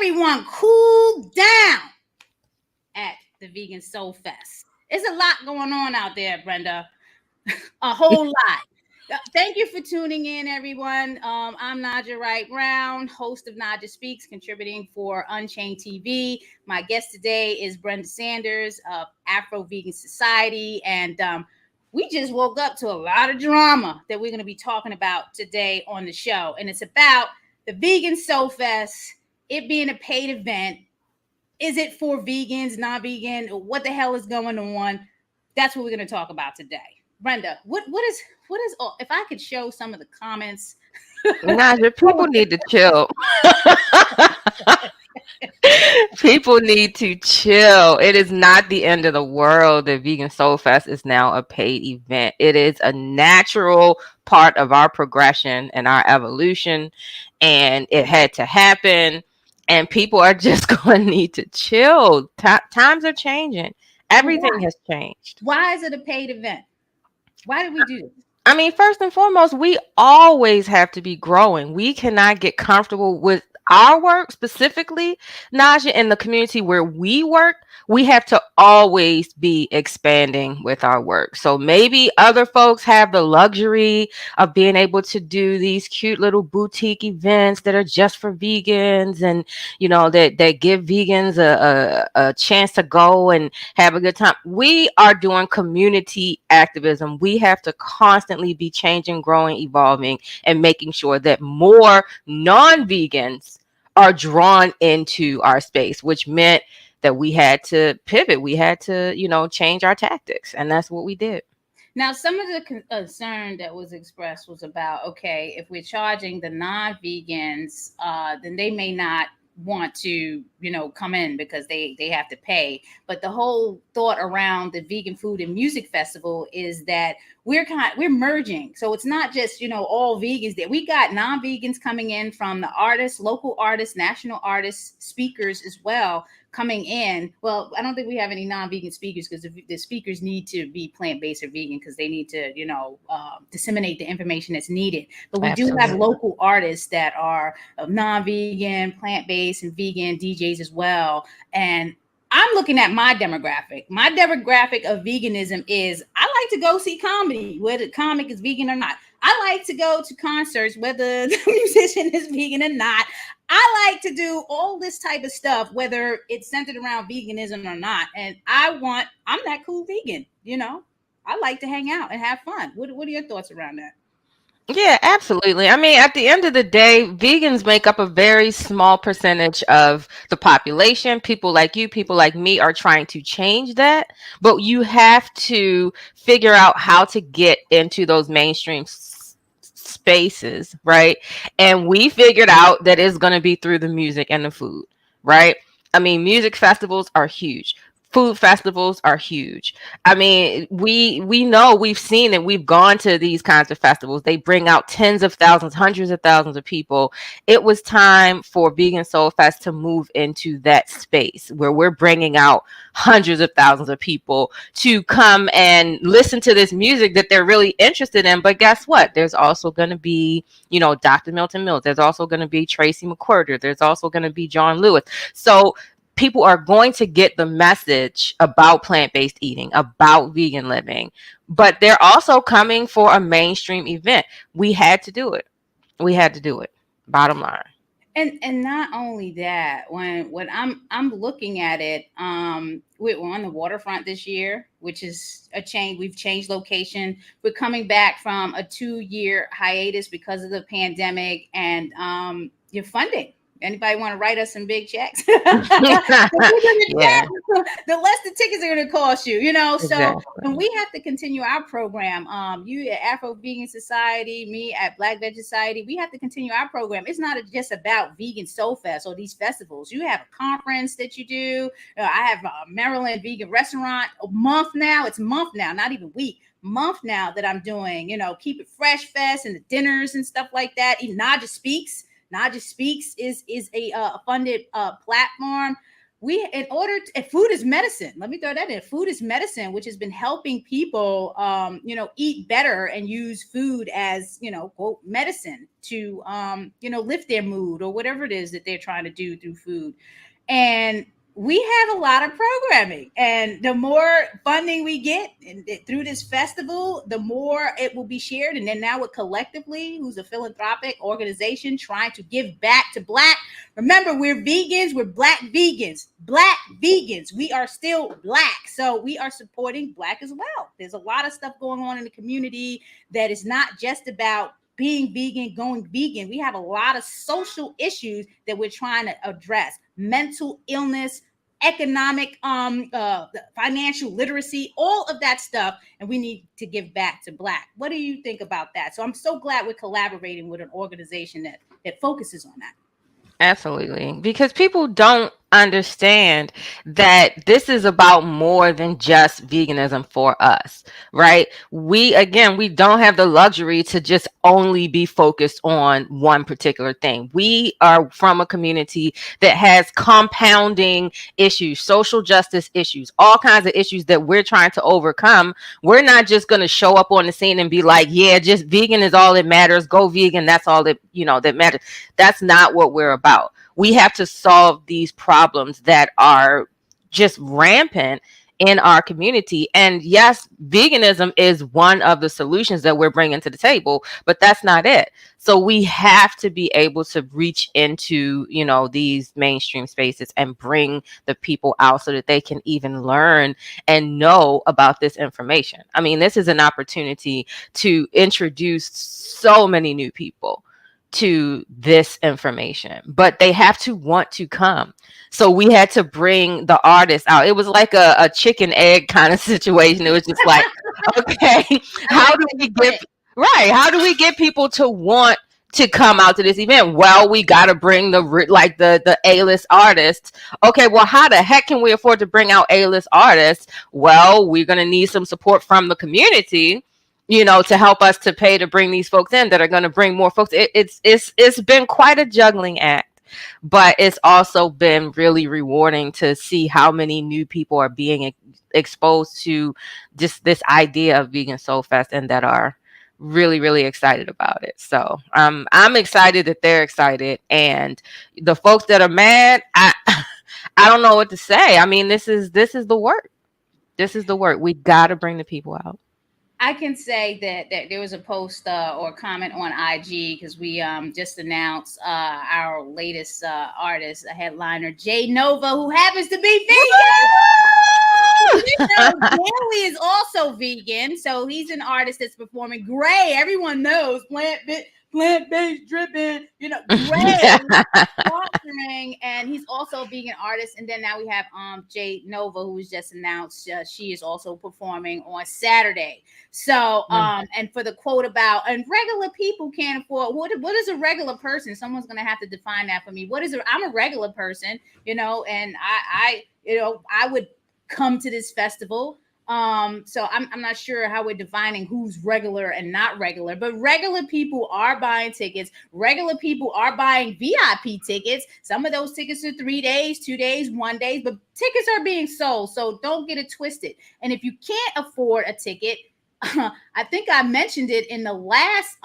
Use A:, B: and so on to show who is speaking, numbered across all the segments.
A: everyone cool down at the Vegan Soulfest. There's a lot going on out there, Brenda. A whole lot. Thank you for tuning in, everyone. I'm Naijha Wright Brown, host of Naijha Speaks, contributing for Unchained TV. My guest today is Brenda Sanders of Afro-Vegan Society, and we just woke up to a lot of drama that we're going to be talking about today on the show, and it's about the Vegan Soulfest, it being a paid event. Is it for vegans, non-vegan? What the hell is going on? That's what we're going to talk about today. Brenda, what is if I could show some of the comments.
B: Naijha, people need to chill. People need to chill. It is not the end of the world that Vegan Soul Fest is now a paid event. It is a natural part of our progression and our evolution, and it had to happen. And people are just going to need to chill. Times are changing. Everything has changed.
A: Why is it a paid event? Why did we do this?
B: I mean, first and foremost, we always have to be growing. We cannot get comfortable with our work specifically, Naijha, in the community where we work. We have to always be expanding with our work. So maybe other folks have the luxury of being able to do these cute little boutique events that are just for vegans, and that give vegans a chance to go and have a good time. We are doing community activism. We have to constantly be changing, growing, evolving, and making sure that more non-vegans are drawn into our space, which meant that we had to pivot. We had to, change our tactics. And that's what we did.
A: Now, some of the concern that was expressed was about, okay, if we're charging the non-vegans, then they may not want to, come in because they have to pay. But the whole thought around the Vegan Food and Music Festival is that we're merging. So it's not just, all vegans there. We got non-vegans coming in from the artists, local artists, national artists, speakers as well coming in. Well, I don't think we have any non-vegan speakers because the speakers need to be plant-based or vegan because they need to, disseminate the information that's needed. But we do have local artists that are non-vegan, plant-based, and vegan DJs as well. And I'm looking at my demographic. My demographic of veganism is I like to go see comedy, whether the comic is vegan or not. I like to go to concerts, whether the musician is vegan or not. I like to do all this type of stuff, whether it's centered around veganism or not. And I'm that cool vegan, I like to hang out and have fun. What are your thoughts around that?
B: Yeah, absolutely. I mean, at the end of the day, vegans make up a very small percentage of the population. People like you, people like me are trying to change that. But you have to figure out how to get into those mainstream spaces, right? And we figured out that it's going to be through the music and the food, right? I mean, music festivals are huge. Food festivals are huge. I mean, we know, we've seen it. We've gone to these kinds of festivals. They bring out tens of thousands, hundreds of thousands of people. It was time for Vegan Soul Fest to move into that space where we're bringing out hundreds of thousands of people to come and listen to this music that they're really interested in. But guess what? There's also going to be, Dr. Milton Mills. There's also going to be Tracy McQuarter. There's also going to be John Lewis. So people are going to get the message about plant-based eating, about vegan living, but they're also coming for a mainstream event. We had to do it. Bottom line.
A: And not only that, when I'm looking at it, we're on the waterfront this year, which is a change. We've changed location. We're coming back from a 2-year hiatus because of the pandemic, and your funding. Anybody want to write us some big checks? The less the tickets are going to cost you, Exactly. So and we have to continue our program. You at Afro-Vegan Society, me at Black Veg Society, we have to continue our program. It's not just about Vegan Soul Fest or these festivals. You have a conference that you do. I have a Maryland Vegan Restaurant month now. It's month now, not even week. Month now that I'm doing, Keep It Fresh Fest and the dinners and stuff like that. Even Naijha Speaks. Naijha Speaks is a funded platform. food is medicine. Let me throw that in. Food is medicine, which has been helping people, eat better and use food as, quote, medicine to, lift their mood or whatever it is that they're trying to do through food. And we have a lot of programming, and the more funding we get through this festival, the more it will be shared. And then now with Collectively, who's a philanthropic organization trying to give back to Black. Remember, we're vegans, we're Black vegans, we are still Black, so we are supporting Black as well. There's a lot of stuff going on in the community that is not just about being vegan, going vegan. We have a lot of social issues that we're trying to address: mental illness, economic, financial literacy, all of that stuff. And we need to give back to Black. What do you think about that? So I'm so glad we're collaborating with an organization that focuses on that.
B: Absolutely. Because people don't understand that this is about more than just veganism for us, right? We don't have the luxury to just only be focused on one particular thing. We are from a community that has compounding issues, social justice issues, all kinds of issues that we're trying to overcome. We're not just going to show up on the scene and be like, yeah, just vegan is all that matters. Go vegan. That's all that, that matters. That's not what we're about. We have to solve these problems that are just rampant in our community. And yes, veganism is one of the solutions that we're bringing to the table, but that's not it. So we have to be able to reach into, these mainstream spaces and bring the people out so that they can even learn and know about this information. I mean, this is an opportunity to introduce so many new people to this information, but they have to want to come. So we had to bring the artists out. It was like a chicken egg kind of situation. It was just like, okay, how do we get people to want to come out to this event? Well, we got to bring the A-list artists. Okay, well, how the heck can we afford to bring out A-list artists? Well, we're going to need some support from the community, to help us to pay to bring these folks in that are going to bring more folks. It's been quite a juggling act, but it's also been really rewarding to see how many new people are being exposed to just this idea of Vegan Soulfest and that are really, really excited about it. So I'm excited that they're excited, and the folks that are mad, I don't know what to say. I mean, this is the work. This is the work. We got to bring the people out.
A: I can say that there was a post or comment on IG because we just announced our latest artist, a headliner, Jay Nova, who happens to be vegan. Daly is also vegan, so he's an artist that's performing. Gray, everyone knows, plant-based dripping, Gray sponsoring, and he's also a vegan artist. And then now we have Jay Nova, who was just announced. She is also performing on Saturday. So and for the quote about, and regular people can't afford, what is a regular person? Someone's gonna have to define that for me. I'm a regular person, and I would come to this festival. So I'm not sure how we're defining who's regular and not regular, but regular people are buying tickets. Regular people are buying VIP tickets. Some of those tickets are 3 days, 2 days, 1 day, but tickets are being sold. So don't get it twisted. And if you can't afford a ticket, I think I mentioned it in the last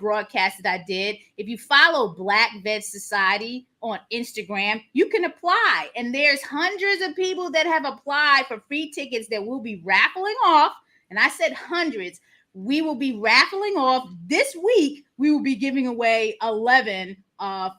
A: broadcast that I did. If you follow Black Vegan Society on Instagram, you can apply. And there's hundreds of people that have applied for free tickets that we'll be raffling off. And I said hundreds. We will be raffling off this week. We will be giving away 11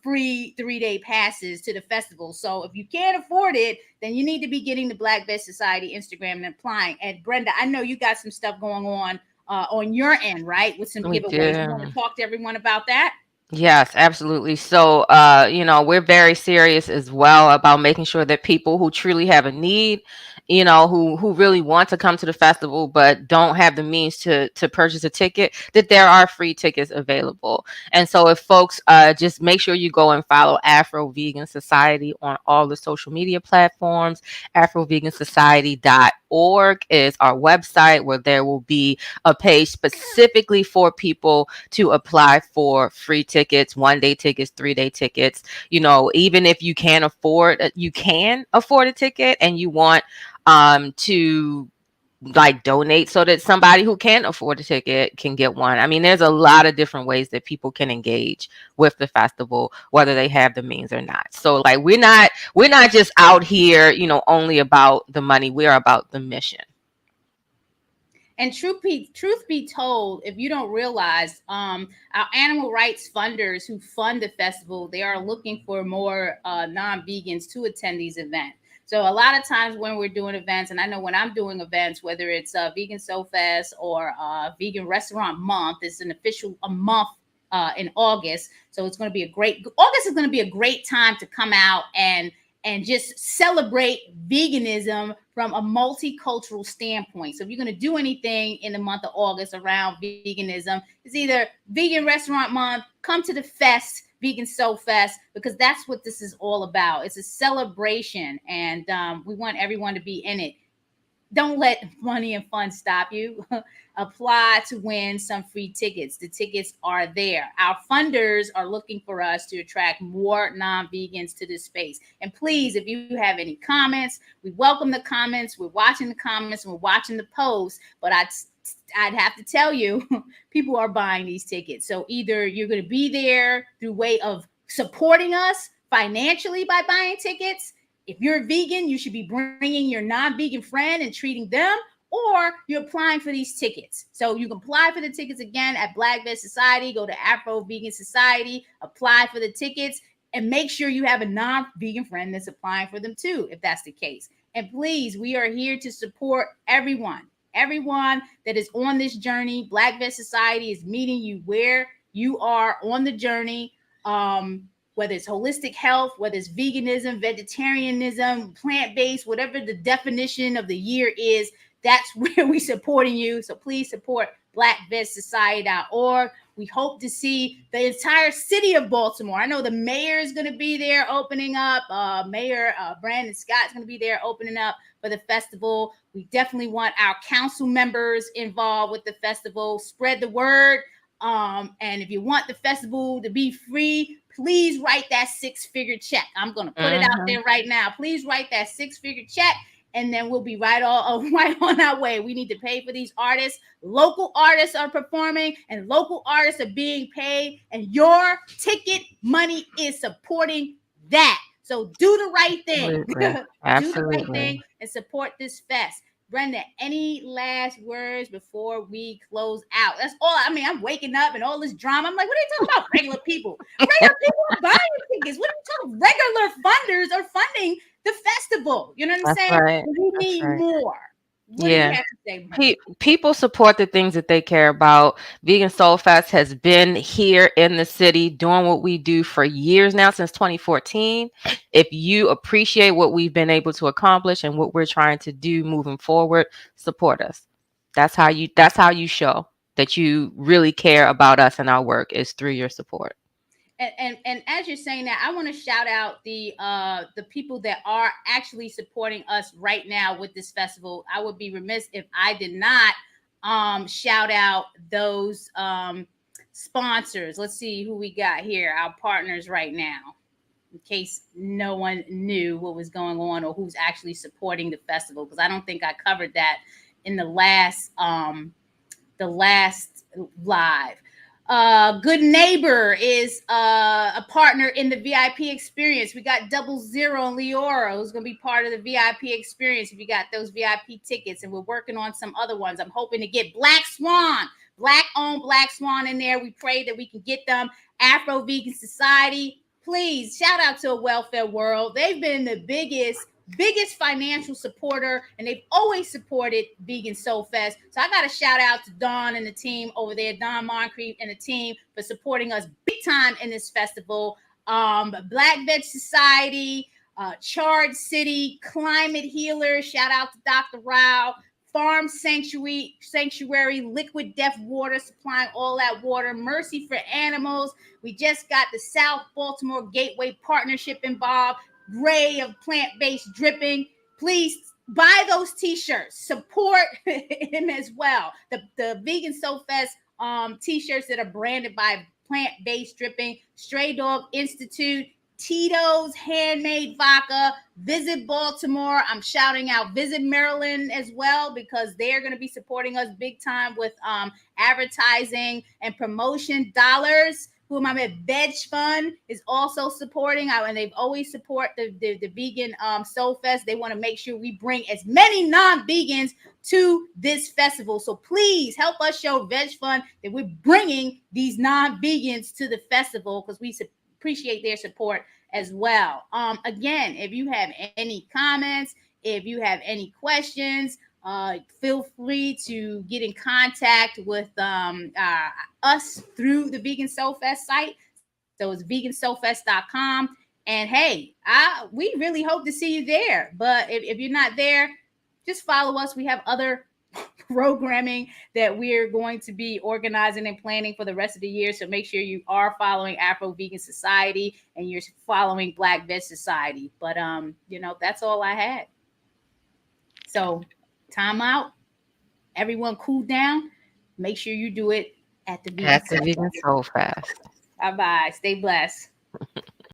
A: free 3-day passes to the festival. So if you can't afford it, then you need to be getting the Black Vegan Society Instagram and applying. And Brenda, I know you got some stuff going on your end, right? With some giveaways. You want to talk to everyone about that?
B: Yes, absolutely. So, we're very serious as well about making sure that people who truly have a need who really want to come to the festival but don't have the means to purchase a ticket, that there are free tickets available. And so if folks just make sure you go and follow Afro-Vegan Society on all the social media platforms. Afrovegansociety.org is our website, where there will be a page specifically for people to apply for free tickets, 1-day tickets, 3-day tickets. Even if you can afford a ticket and you want to like donate so that somebody who can't afford a ticket can get one. I mean, there's a lot of different ways that people can engage with the festival, whether they have the means or not. So like we're not just out here, only about the money. We are about the mission.
A: And truth be told, if you don't realize, our animal rights funders who fund the festival, they are looking for more non-vegans to attend these events. So a lot of times when we're doing events, and I know when I'm doing events, whether it's Vegan Soulfest or Vegan Restaurant Month, it's an official a month in August. So it's going to be August is going to be a great time to come out and just celebrate veganism from a multicultural standpoint. So if you're going to do anything in the month of August around veganism, it's either Vegan Restaurant Month, come to the fest, Vegan Soulfest, because that's what this is all about. It's a celebration, and we want everyone to be in it. Don't let money and fun stop you. Apply to win some free tickets. The tickets are there. Our funders are looking for us to attract more non-vegans to this space. And please, if you have any comments, we welcome the comments. We're watching the comments and we're watching the posts. But I'd have to tell you, people are buying these tickets. So either you're going to be there through way of supporting us financially by buying tickets. If you're a vegan, you should be bringing your non-vegan friend and treating them, or you're applying for these tickets. So you can apply for the tickets again at Black Vegan Society. Go to Afro-Vegan Society, apply for the tickets, and make sure you have a non-vegan friend that's applying for them too, if that's the case. And please, we are here to support everyone that is on this journey. Black Vegan Society is meeting you where you are on the journey. Whether it's holistic health, whether it's veganism, vegetarianism, plant-based, whatever the definition of the year is, that's where we're supporting you. So please support blackvegsociety.org. We hope to see the entire city of Baltimore. I know the mayor is going to be there opening up. Mayor Brandon Scott's going to be there opening up for the festival. We definitely want our council members involved with the festival. Spread the word. And if you want the festival to be free, please write that 6-figure check. I'm going to put it out there right now. Please write that 6-figure check, and then we'll be right on our way. We need to pay for these artists. Local artists are performing, and local artists are being paid, and your ticket money is supporting that. So do the right thing.
B: Absolutely.
A: Do the right thing and support this fest. Brenda, any last words before we close out? That's all. I mean, I'm waking up and all this drama. I'm like, what are you talking about? Regular people. Regular people are buying tickets. What are you talking? Regular funders are funding the festival. You know what I'm saying?
B: Right.
A: We need more. What do you have to say,
B: people support the things that they care about. Vegan Soulfest has been here in the city doing what we do for years now, since 2014. If you appreciate what we've been able to accomplish and what we're trying to do moving forward, support us. That's how you show that you really care about us and our work, is through your support.
A: And as you're saying that, I want to shout out the people that are actually supporting us right now with this festival. I would be remiss if I did not shout out those sponsors. Let's see who we got here, our partners right now, in case no one knew what was going on or who's actually supporting the festival, because I don't think I covered that in the last live. Good Neighbor is a partner in the VIP experience. We got 00 and Leora, who's going to be part of the VIP experience if you got those VIP tickets. And we're working on some other ones. I'm hoping to get Black Swan, Black-owned Black Swan in there. We pray that we can get them. Afro-Vegan Society, please, shout out to A Welfare World. They've been the biggest financial supporter, and they've always supported Vegan Soulfest. So I got to shout out to Dawn and the team over there, Dawn Moncrief and the team, for supporting us big time in this festival. Black Veg Society, Charred City, Climate Healer, shout out to Dr. Rao, Farm Sanctuary, Liquid Death Water, supplying all that water, Mercy for Animals. We just got the South Baltimore Gateway Partnership involved, Gray of Plant-Based Dripping. Please buy those t-shirts, support him as well. The Vegan Soulfest t-shirts that are branded by Plant-Based Dripping, Stray Dog Institute, Tito's Handmade Vodka, Visit Baltimore. I'm shouting out Visit Maryland as well, because they're going to be supporting us big time with advertising and promotion dollars. Who am I with? Veg Fund is also supporting, and they've always support the Vegan Soulfest. They want to make sure we bring as many non-vegans to this festival. So please help us show Veg Fund that we're bringing these non-vegans to the festival, because we appreciate their support as well. Again, if you have any comments, if you have any questions, feel free to get in contact with us through the Vegan Soulfest site. So it's vegansoulfest.com. And hey, we really hope to see you there. But if you're not there, just follow us. We have other programming that we're going to be organizing and planning for the rest of the year. So make sure you are following Afro-Vegan Society and you're following Black Veg Society. But that's all I had. So time out. Everyone cool down. Make sure you do it at the Vegan
B: Soulfest.
A: Bye-bye. Stay blessed.